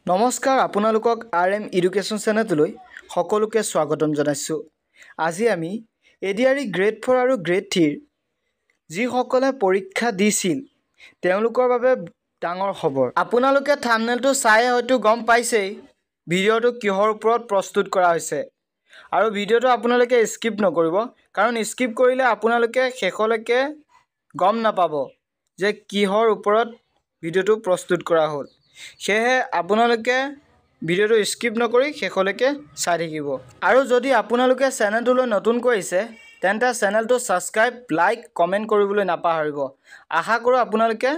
নমস্কাৰ আপোনালোকক RM education চেনেললৈ সকলোকে স্বাগতম জনাইছো। আজি আমি এডিআৰই গ্ৰেড 4 আৰু গ্ৰেড 3 যিসকলে পৰীক্ষা দিছিল তেওঁলোকৰ বাবে ডাঙৰ খবৰ। আপোনালোকে থাম্বনেলটো চাই হয়তো গম পাইছেই ভিডিঅ'টো কিহৰ ওপৰত প্ৰস্তুত কৰা হৈছে। আৰু ভিডিঅ'টো আপোনালোকে স্কিপ নকৰিব, কাৰণ স্কিপ কৰিলে আপোনালোকে শেষলৈকে গম নাপাব যে কিহৰ ওপৰত ভিডিঅ'টো প্ৰস্তুত কৰা হ'ল। সেয়ে আপোনালোকে ভিডিঅ'টো স্কিপ নকৰি শেষলৈকে চাই থাকিব। আৰু যদি আপোনালোকে চেনেলটোলৈ নতুনকৈ আহিছে তেন্তে চেনেলটো ছাবস্ক্ৰাইব, লাইক, কমেণ্ট কৰিবলৈ নাপাহৰিব। আশা কৰোঁ আপোনালোকে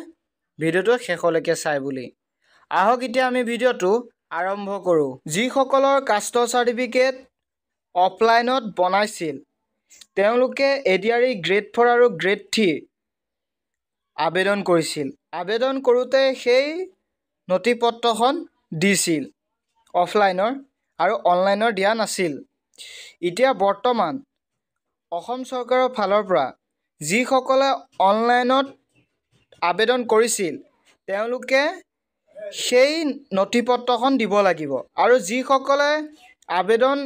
ভিডিঅ'টো শেষলৈকে চাই বুলি। আহক এতিয়া আমি ভিডিঅ'টো আৰম্ভ কৰোঁ। যিসকলৰ কাষ্টৰ চাৰ্টিফিকেট অফলাইনত বনাইছিল তেওঁলোকে এডিআৰই গ্ৰেড 4 আৰু গ্ৰেড 3 আবেদন কৰিছিল। আবেদন কৰোঁতে সেই নথিপত্ৰখন দিছিল অফলাইনৰ আৰু অনলাইনৰ দিয়া নাছিল। এতিয়া বৰ্তমান অসম চৰকাৰৰ ফালৰ পৰা যিসকলে অনলাইনত আবেদন কৰিছিল তেওঁলোকে সেই নথিপত্ৰখন দিব লাগিব, আৰু যিসকলে আবেদন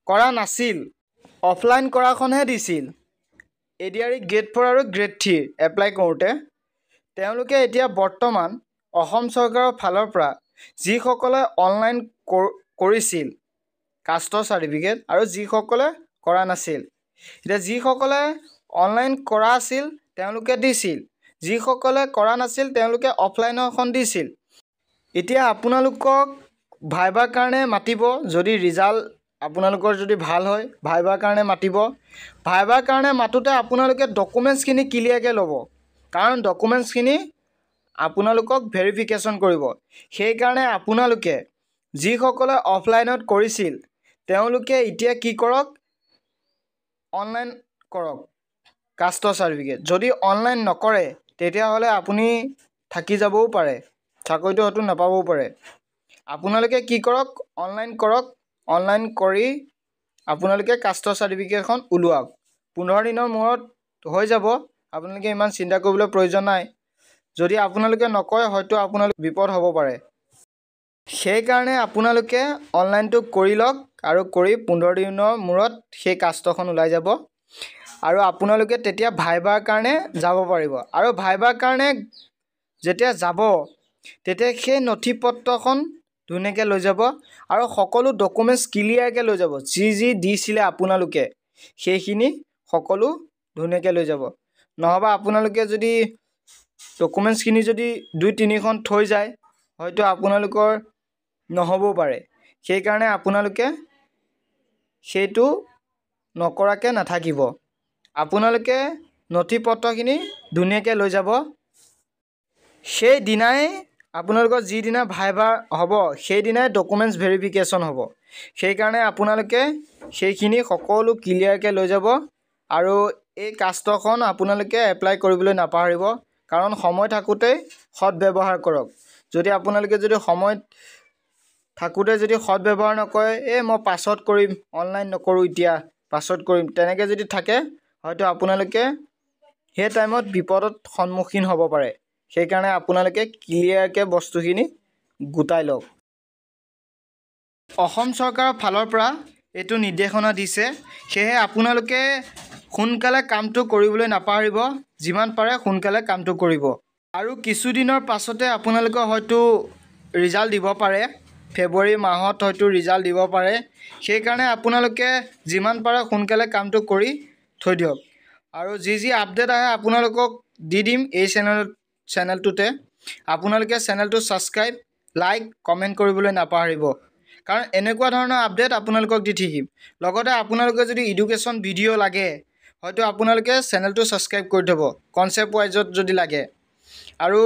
কৰা নাছিল অফলাইন কৰাখনহে দিছিল এডিআৰই গ্ৰেড 4 আৰু গ্ৰেড 3 এপ্লাই কৰোঁতে, তেওঁলোকে এতিয়া বৰ্তমান অসম চৰকাৰৰ ফালৰ পৰা যিসকলে অনলাইন কৰিছিল কাষ্টৰ চাৰ্টিফিকেট আৰু যিসকলে কৰা নাছিল, এতিয়া যিসকলে অনলাইন কৰা আছিল তেওঁলোকে দিছিল, যিসকলে কৰা নাছিল তেওঁলোকে অফলাইনৰখন দিছিল। এতিয়া আপোনালোকক ভাইভাৰ কাৰণে মাতিব। যদি ৰিজাল্ট আপোনালোকৰ যদি ভাল হয় ভাইভাৰ কাৰণে মাতিব। ভাইভাৰ কাৰণে মাতোঁতে আপোনালোকে ডকুমেণ্টছখিনি ক্লিয়াৰকৈ ল'ব, কাৰণ ডকুমেণ্টছখিনি আপোনালোকক ভেৰিফিকেশ্যন কৰিব। সেইকাৰণে আপোনালোকে যিসকলে অফলাইনত কৰিছিল তেওঁলোকে এতিয়া কি কৰক, অনলাইন কৰক কাষ্টৰ চাৰ্টিফিকেট। যদি অনলাইন নকৰে তেতিয়াহ'লে আপুনি থাকি যাবও পাৰে, চাকৰিটো হয়তো নাপাবও পাৰে। আপোনালোকে কি কৰক, অনলাইন কৰক। অনলাইন কৰি আপোনালোকে কাষ্টৰ চাৰ্টিফিকেটখন ওলোৱাওক। 15 দিনৰ মূৰত হৈ যাব, আপোনালোকে ইমান চিন্তা কৰিবলৈ প্ৰয়োজন নাই। যদি আপোনালোকে নকৰে হয়তো আপোনালোকৰ বিপদ হ'ব পাৰে। সেইকাৰণে আপোনালোকে অনলাইনটো কৰি লওক, আৰু কৰি 15 দিনৰ মূৰত সেই কাষ্টখন ওলাই যাব, আৰু আপোনালোকে তেতিয়া ভাইভাৰ কাৰণে যাব পাৰিব। আৰু ভাইভাৰ কাৰণে যেতিয়া যাব তেতিয়া সেই নথিপত্ৰখন ধুনীয়াকৈ লৈ যাব, আৰু সকলো ডকুমেণ্টছ ক্লিয়াৰকৈ লৈ যাব। যি যি দিছিলে আপোনালোকে সেইখিনি সকলো ধুনীয়াকৈ লৈ যাব। নহ'বা আপোনালোকে যদি ডকুমেণ্টছখিনি যদি 2-3খন থৈ যায় হয়তো আপোনালোকৰ নহ'বও পাৰে। সেইকাৰণে আপোনালোকে সেইটো নকৰাকৈ নাথাকিব। আপোনালোকে নথিপত্ৰখিনি ধুনীয়াকৈ লৈ যাব। সেইদিনাই আপোনালোকৰ যিদিনা ভাইভা হ'ব সেইদিনাই ডকুমেণ্টছ ভেৰিফিকেশ্যন হ'ব। সেইকাৰণে আপোনালোকে সেইখিনি সকলো ক্লিয়াৰকৈ লৈ যাব, আৰু এই কাষ্টখন আপোনালোকে এপ্লাই কৰিবলৈ নাপাহৰিব, কাৰণ সময় থাকোঁতেই সৎব্যৱহাৰ কৰক। যদি আপোনালোকে যদি সময় থাকোঁতে যদি সৎব্যৱহাৰ নকৰে, মই পাছত কৰিম, অনলাইন নকৰোঁ, এতিয়া পাছত কৰিম, তেনেকৈ যদি থাকে হয়তো আপোনালোকে সেই টাইমত বিপদত সন্মুখীন হ'ব পাৰে। সেইকাৰণে আপোনালোকে ক্লিয়াৰকৈ বস্তুখিনি গোটাই লওক। অসম চৰকাৰৰ ফালৰ পৰা এইটো নিৰ্দেশনা দিছে, সেয়েহে আপোনালোকে সোনকালে কামটো কৰিবলৈ নাপাহৰিব। যিমান পাৰে সোনকালে কামটো কৰিব। আৰু কিছুদিনৰ পাছতে আপোনালোকে হয়তো ৰিজাল্ট দিব পাৰে, ফেব্ৰুৱাৰী মাহত হয়তো ৰিজাল্ট দিব পাৰে। সেইকাৰণে আপোনালোকে যিমান পাৰে সোনকালে কামটো কৰি থৈ দিয়ক। আৰু যি যি আপডেট আহে আপোনালোকক দি দিম এই চেনেলটোতে। আপোনালোকে চেনেলটো ছাবস্ক্ৰাইব, লাইক, কমেণ্ট কৰিবলৈ নাপাহৰিব, কাৰণ এনেকুৱা ধৰণৰ আপডেট আপোনালোকক দি থাকিম। লগতে আপোনালোকে যদি এডুকেশ্যন ভিডিঅ' লাগে হয়তো আপোনালোকে চেনেলটো ছাবস্ক্ৰাইব কৰি থ'ব, কনচেপ্ট ৱাইজত যদি লাগে। আৰু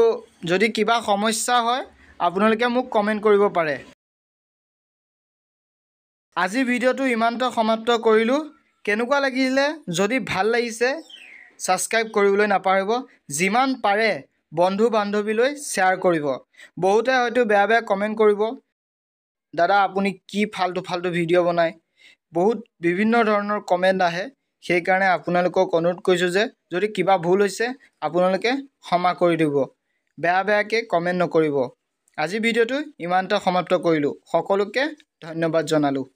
যদি কিবা সমস্যা হয় আপোনালোকে মোক কমেণ্ট কৰিব পাৰে। আজি ভিডিঅ'টো ইমানতে সমাপ্ত কৰিলোঁ। কেনেকুৱা লাগিলে? যদি ভাল লাগিছে ছাবস্ক্ৰাইব কৰিবলৈ নাপাহৰিব। যিমান পাৰে বন্ধু বান্ধৱীলৈ শ্বেয়াৰ কৰিব। বহুতে হয়তো বেয়া বেয়া কমেণ্ট কৰিব, দাদা আপুনি কি ফাল্টু ফাল্টু ভিডিঅ' বনায়, বহুত বিভিন্ন ধৰণৰ কমেণ্ট আহে। সেইকাৰণে আপোনালোকক অনুৰোধ কৰিছোঁ যে যদি কিবা ভুল হৈছে আপোনালোকে ক্ষমা কৰি দিব, বেয়া বেয়াকৈ কমেণ্ট নকৰিব। আজি ভিডিঅ'টো ইমানটা সমাপ্ত কৰিলোঁ। সকলোকে ধন্যবাদ জনালোঁ।